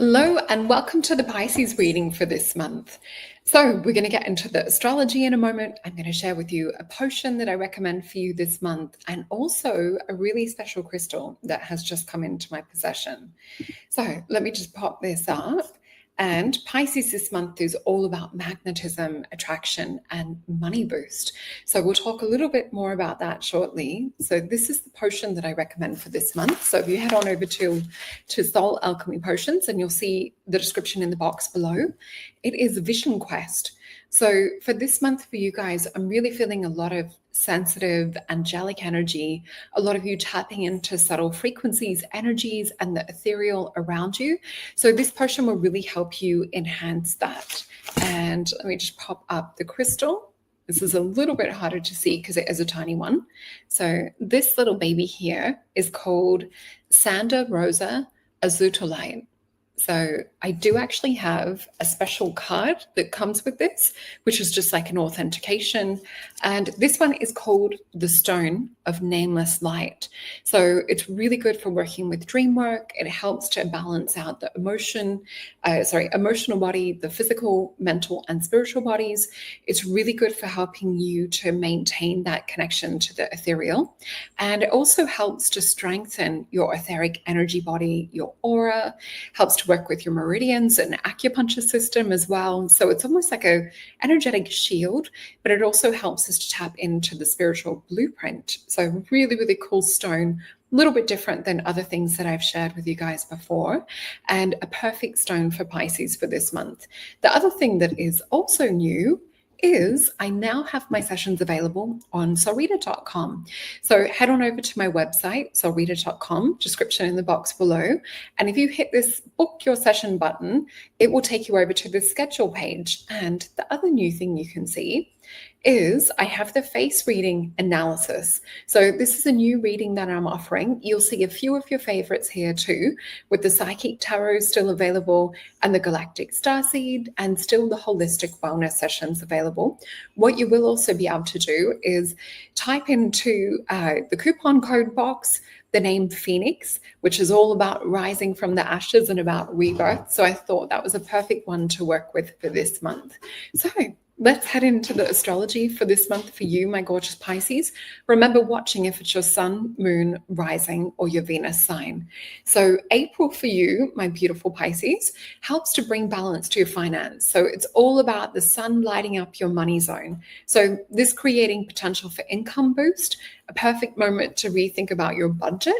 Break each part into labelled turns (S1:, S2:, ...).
S1: Hello and welcome to the Pisces reading for this month. So we're going to get into the astrology in a moment. I'm going to share with you a potion that I recommend for you this month and also a really special crystal that has just come into my possession. So let me just pop this up. And Pisces this month is all about magnetism, attraction, and money boost. So we'll talk a little bit more about that shortly. So this is the potion that I recommend for this month. So if you head on over to Soul Alchemy Potions, and you'll see the description in the box below. It is Vision Quest. So for this month for you guys, I'm really feeling a lot of sensitive, angelic energy, a lot of you tapping into subtle frequencies, energies, and the ethereal around you. So this potion will really help you enhance that. And let me just pop up the crystal. This is a little bit harder to see because it is a tiny one. So this little baby here is called Santa Rosa Azutolite. So I do actually have a special card that comes with this, which is just like an authentication. And this one is called the Stone of Nameless Light. So it's really good for working with dream work. It helps to balance out the emotional body, the physical, mental, and spiritual bodies. It's really good for helping you to maintain that connection to the ethereal. And it also helps to strengthen your etheric energy body, your aura, helps to work with your meridians and acupuncture system as well. So it's almost like a energetic shield, but it also helps us to tap into the spiritual blueprint. So really, really cool stone, a little bit different than other things that I've shared with you guys before, and a perfect stone for Pisces for this month. The other thing that is also new is I now have my sessions available on Solreta.com. So head on over to my website, Solreta.com, description in the box below. And if you hit this book your session button, it will take you over to the schedule page. And the other new thing you can see is I have the face reading analysis. So this is a new reading that I'm offering. You'll see a few of your favorites here too, with the Psychic Tarot still available and the Galactic Starseed and still the Holistic Wellness sessions available. What you will also be able to do is type into the coupon code box the name Phoenix, which is all about rising from the ashes and about rebirth. So I thought that was a perfect one to work with for this month. So let's head into the astrology for this month for you, my gorgeous Pisces. Remember watching if it's your sun, moon, rising, or your Venus sign. So April for you, my beautiful Pisces, helps to bring balance to your finance. So it's all about the sun lighting up your money zone. So this creating potential for income boost, a perfect moment to rethink about your budget.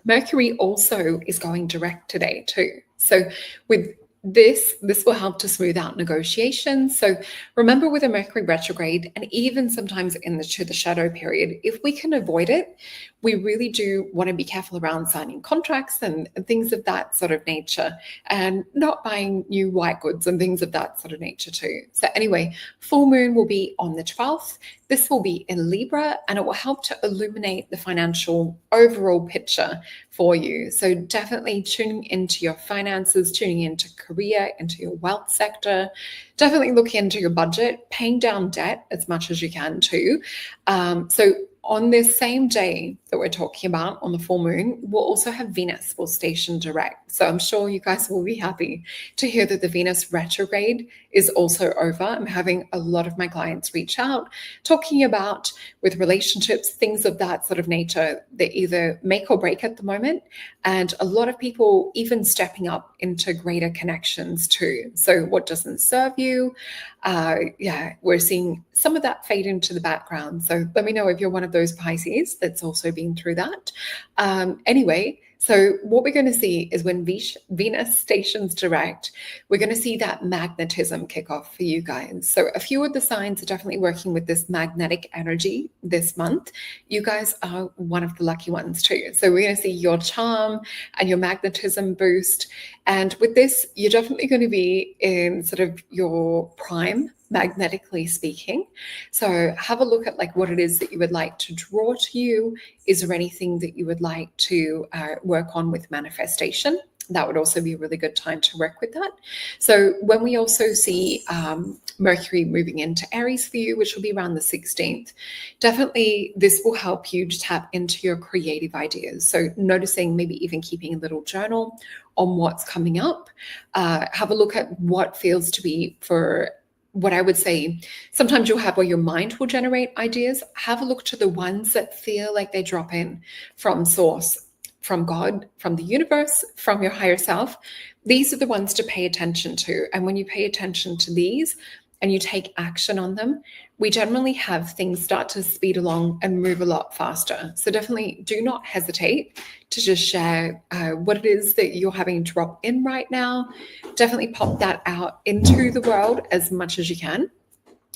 S1: Mercury also is going direct today too. So with this will help to smooth out negotiations. So remember with a Mercury retrograde, and even sometimes to the shadow period, if we can avoid it, we really do want to be careful around signing contracts and things of that sort of nature, and not buying new white goods and things of that sort of nature too. So anyway, full moon will be on the 12th. This will be in Libra, and it will help to illuminate the financial overall picture for you. So definitely tuning into your finances, tuning into career, into your wealth sector. Definitely look into your budget, paying down debt as much as you can too. So on this same day that we're talking about, on the full moon, we'll also have Venus will station direct. So I'm sure you guys will be happy to hear that the Venus retrograde is also over. I'm having a lot of my clients reach out, talking about with relationships, things of that sort of nature that either make or break at the moment. And a lot of people even stepping up into greater connections too. So what doesn't serve you? We're seeing some of that fade into the background. So let me know if you're one of those Pisces that's also been through that. Anyway, so what we're going to see is when Venus stations direct, we're going to see that magnetism kick off for you guys. So a few of the signs are definitely working with this magnetic energy this month. You guys are one of the lucky ones too. So we're going to see your charm and your magnetism boost. And with this, you're definitely going to be in sort of your prime, magnetically speaking. So have a look at like what it is that you would like to draw to you. Is there anything that you would like to work on with manifestation? that would also be a really good time to work with that. So when we also see Mercury moving into Aries for you, which will be around the 16th, definitely this will help you to tap into your creative ideas. So noticing, maybe even keeping a little journal on what's coming up. Have a look at what feels to be, for what I would say, sometimes you'll have where your mind will generate ideas. Have a look to the ones that feel like they drop in from source, from God, from the universe, from your higher self. These are the ones to pay attention to. And when you pay attention to these and you take action on them, we generally have things start to speed along and move a lot faster. So definitely do not hesitate to just share what it is that you're having drop in right now. Definitely pop that out into the world as much as you can.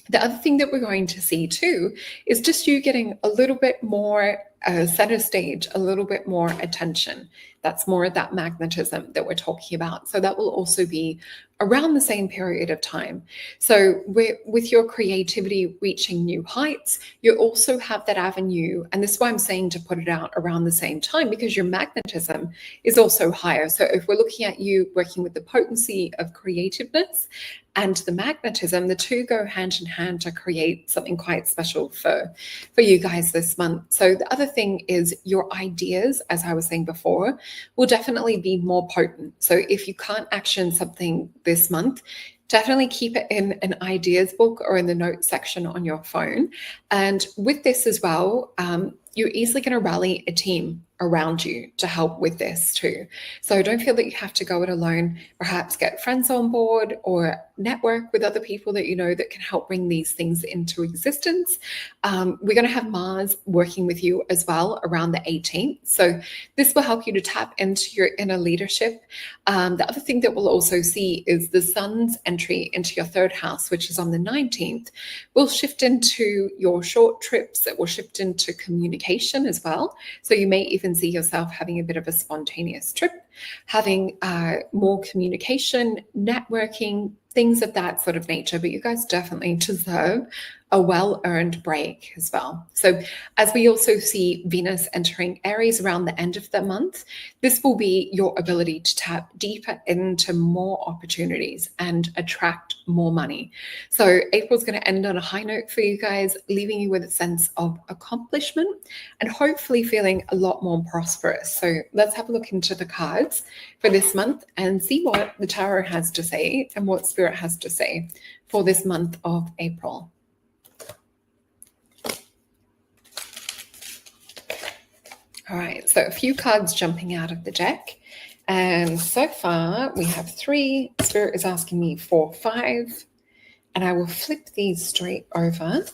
S1: The other thing that we're going to see too is just you getting a little bit more center stage, a little bit more attention. That's more of that magnetism that we're talking about. So that will also be around the same period of time. So with your creativity reaching new heights, you also have that avenue. And this is why I'm saying to put it out around the same time, because your magnetism is also higher. So if we're looking at you working with the potency of creativeness and the magnetism, the two go hand in hand to create something quite special for you guys this month. So the other thing is your ideas, as I was saying before, will definitely be more potent. So if you can't action something this month, definitely keep it in an ideas book or in the notes section on your phone. And with this as well, you're easily going to rally a team around you to help with this too. So don't feel that you have to go it alone. Perhaps get friends on board or network with other people that you know that can help bring these things into existence. We're going to have Mars working with you as well around the 18th. So this will help you to tap into your inner leadership. The other thing that we'll also see is the Sun's entry into your third house, which is on the 19th, will shift into your short trips. It will shift into communication as well. So you may even see yourself having a bit of a spontaneous trip, having more communication, networking, things of that sort of nature. But you guys definitely deserve a well-earned break as well. So as we also see Venus entering Aries around the end of the month, this will be your ability to tap deeper into more opportunities and attract more money. So April's going to end on a high note for you guys, leaving you with a sense of accomplishment and hopefully feeling a lot more prosperous. So let's have a look into the cards for this month and see what the Tarot has to say and what Spirit has to say for this month of April. All right, so a few cards jumping out of the deck. And so far we have 3. Spirit is asking me for 5. And I will flip these straight over.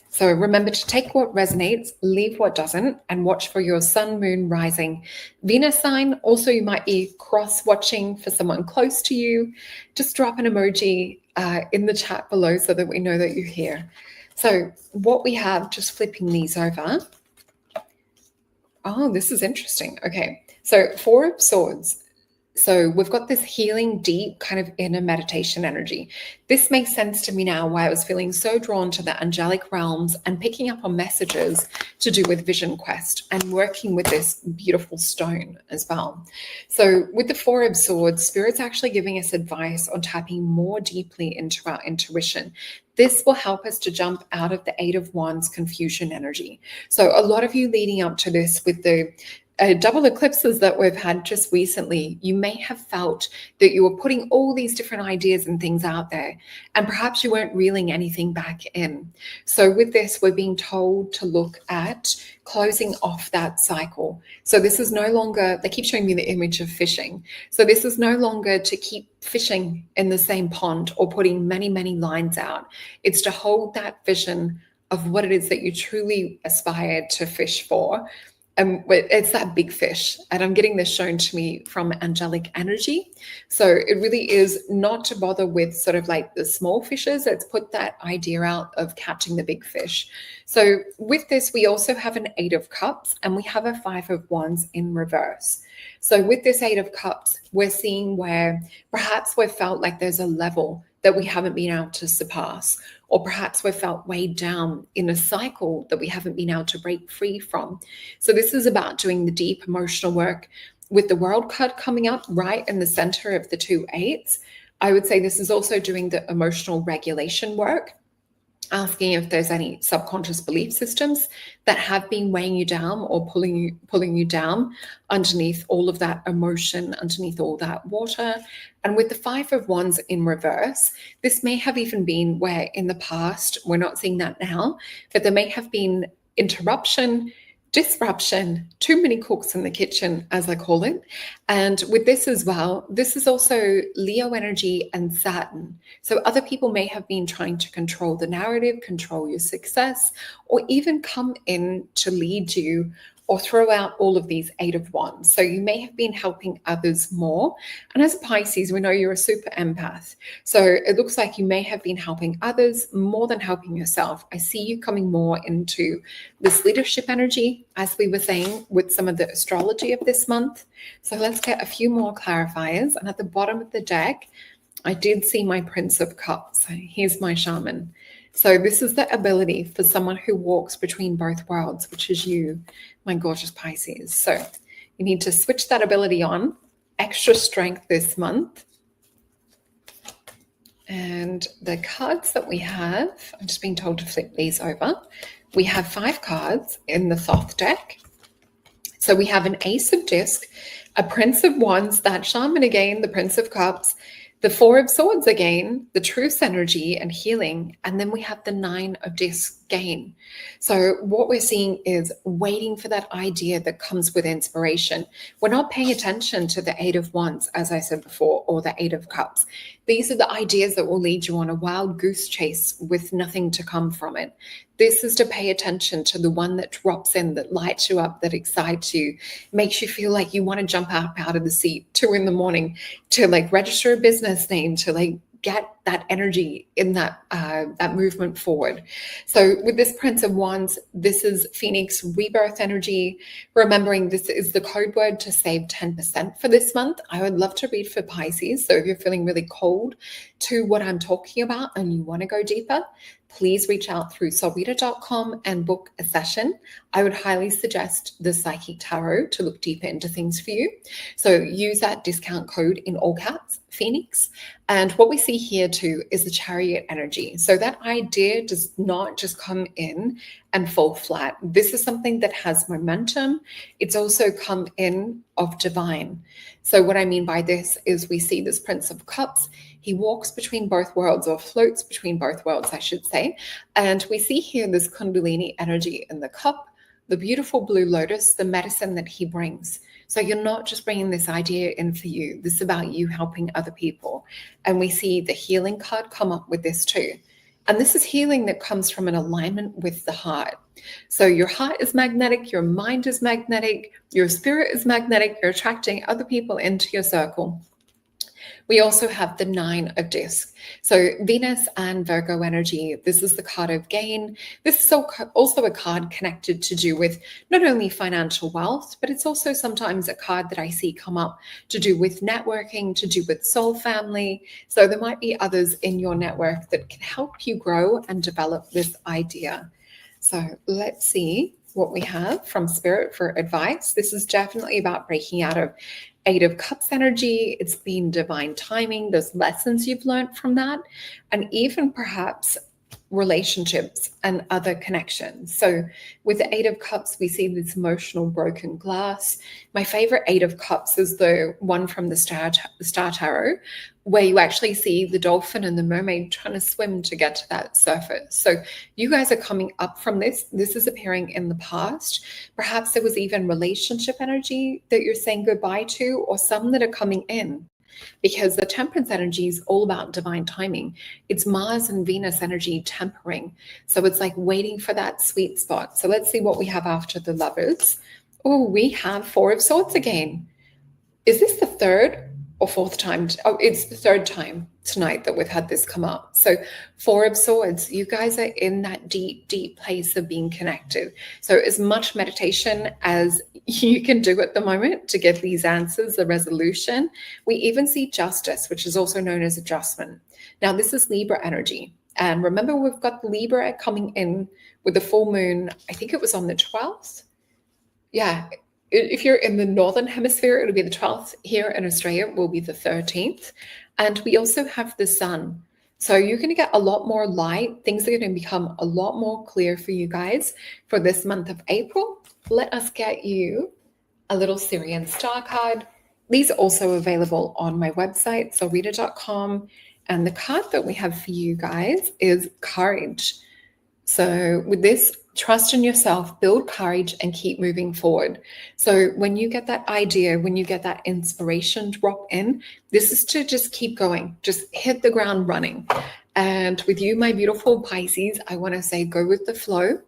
S1: So remember to take what resonates, leave what doesn't, and watch for your sun, moon, rising, Venus sign. Also, you might be cross-watching for someone close to you. Just drop an emoji in the chat below so that we know that you're here. So what we have, just flipping these over. Oh, this is interesting. Okay, so 4 of Swords. So we've got this healing, deep kind of inner meditation energy. This makes sense to me now why I was feeling so drawn to the angelic realms and picking up on messages to do with Vision Quest and working with this beautiful stone as well. So with the 4 of Swords, Spirit's actually giving us advice on tapping more deeply into our intuition. This will help us to jump out of the 8 of Wands confusion energy. So a lot of you leading up to this with the double eclipses that we've had just recently, you may have felt that you were putting all these different ideas and things out there, and perhaps you weren't reeling anything back in. So with this, we're being told to look at closing off that cycle. So this is no longer, they keep showing me the image of fishing. So this is no longer to keep fishing in the same pond or putting many, many lines out. It's to hold that vision of what it is that you truly aspire to fish for. And it's that big fish. And I'm getting this shown to me from angelic energy. So it really is not to bother with sort of like the small fishes. It's put that idea out of catching the big fish. So with this, we also have an 8 of Cups and we have a 5 of Wands in reverse. So with this 8 of Cups, we're seeing where perhaps we've felt like there's a level that we haven't been able to surpass, or perhaps we've felt weighed down in a cycle that we haven't been able to break free from. So this is about doing the deep emotional work, with the World card coming up right in the center of the 2 8s, I would say this is also doing the emotional regulation work, asking if there's any subconscious belief systems that have been weighing you down or pulling you down underneath all of that emotion, underneath all that water. And with the 5 of Wands in reverse, this may have even been where in the past, we're not seeing that now, but there may have been interruption, disruption, too many cooks in the kitchen, as I call it. And with this as well, this is also Leo energy and Saturn. So other people may have been trying to control the narrative, control your success, or even come in to lead you or throw out all of these 8 of Wands. So you may have been helping others more. And as Pisces, we know you're a super empath. So it looks like you may have been helping others more than helping yourself. I see you coming more into this leadership energy, as we were saying, with some of the astrology of this month. So let's get a few more clarifiers. And at the bottom of the deck, I did see my Prince of Cups. So here's my shaman. So this is the ability for someone who walks between both worlds, which is you, my gorgeous Pisces. So you need to switch that ability on. Extra strength this month. And the cards that we have, I'm just being told to flip these over. We have 5 cards in the Thoth deck. So we have an Ace of Disc, a Prince of Wands, that shaman again, the Prince of Cups, the 4 of Swords again, the Truce energy and healing, and then we have the 9 of Discs gain. So what we're seeing is waiting for that idea that comes with inspiration. We're not paying attention to the 8 of Wands, as I said before, or the 8 of Cups. These are the ideas that will lead you on a wild goose chase with nothing to come from it. This is to pay attention to the one that drops in, that lights you up, that excites you, makes you feel like you want to jump up out of the seat 2 a.m, to like register a business name, to like get that energy in that movement forward. So with this Prince of Wands, this is Phoenix rebirth energy. Remembering this is the code word to save 10% for this month. I would love to read for Pisces. So if you're feeling really cold to what I'm talking about and you want to go deeper, please reach out through solreta.com and book a session. I would highly suggest the Psychic Tarot to look deeper into things for you. So use that discount code in all caps, Phoenix. And what we see here too is the Chariot energy. So that idea does not just come in and fall flat. This is something that has momentum. It's also come in of divine. So what I mean by this is we see this Prince of Cups. He walks between both worlds, or floats between both worlds, I should say. And we see here this Kundalini energy in the cup, the beautiful blue lotus, the medicine that he brings. So you're not just bringing this idea in for you. This is about you helping other people. And we see the healing card come up with this too. And this is healing that comes from an alignment with the heart. So your heart is magnetic, your mind is magnetic, your spirit is magnetic, you're attracting other people into your circle. We also have the 9 of Discs. So Venus and Virgo energy, this is the card of gain. This is also a card connected to do with not only financial wealth, but it's also sometimes a card that I see come up to do with networking, to do with soul family. So there might be others in your network that can help you grow and develop this idea. So let's see what we have from Spirit for advice. This is definitely about breaking out of 8 of Cups energy. It's been divine timing. There's lessons you've learned from that, and even perhaps relationships and other connections. So with the 8 of Cups, we see this emotional broken glass. My favorite 8 of Cups is the one from the Star Tarot, where you actually see the dolphin and the mermaid trying to swim to get to that surface. So you guys are coming up from this. This is appearing in the past. Perhaps there was even relationship energy that you're saying goodbye to, or some that are coming in. Because the Temperance energy is all about divine timing. It's Mars and Venus energy tempering. So it's like waiting for that sweet spot. So let's see what we have after the Lovers. Oh, we have 4 of Swords again. Is this the 3rd or 4th time? Oh, it's the 3rd time tonight that we've had this come up. So 4 of Swords, you guys are in that deep, deep place of being connected. So as much meditation as you can do at the moment to get these answers, the resolution. We even see Justice, which is also known as adjustment. Now, this is Libra energy. And remember, we've got Libra coming in with the full moon. I think it was on the 12th. Yeah, if you're in the Northern Hemisphere, it'll be the 12th. Here in Australia, it will be the 13th. And we also have the sun. So you're going to get a lot more light. Things are going to become a lot more clear for you guys for this month of April. Let us get you a little Syrian star card. These are also available on my website, solreta.com. And the card that we have for you guys is courage. So with this, trust in yourself, build courage, and keep moving forward. So when you get that idea, when you get that inspiration drop in, this is to just keep going, just hit the ground running. And with you, my beautiful Pisces, I want to say go with the flow.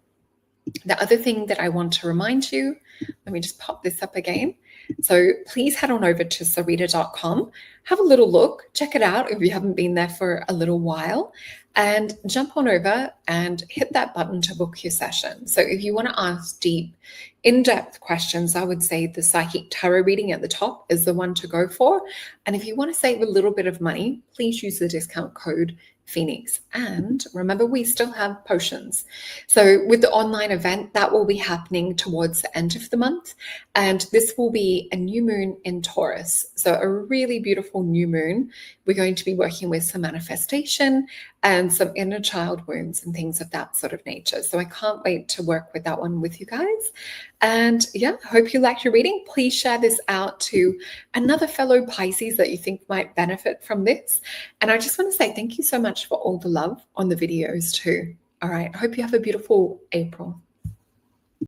S1: The other thing that I want to remind you, let me just pop this up again. So please head on over to solreta.com, have a little look, check it out if you haven't been there for a little while, and jump on over and hit that button to book your session. So if you want to ask deep, in-depth questions, I would say the Psychic Tarot reading at the top is the one to go for. And if you want to save a little bit of money, please use the discount code Phoenix. And remember, we still have potions. So with the online event, that will be happening towards the end of the month. And this will be a new moon in Taurus. So a really beautiful new moon. We're going to be working with some manifestation and some inner child wounds and things of that sort of nature. So I can't wait to work with that one with you guys. And yeah, hope you liked your reading. Please share this out to another fellow Pisces that you think might benefit from this. And I just want to say thank you so much for all the love on the videos too. All right. I hope you have a beautiful April.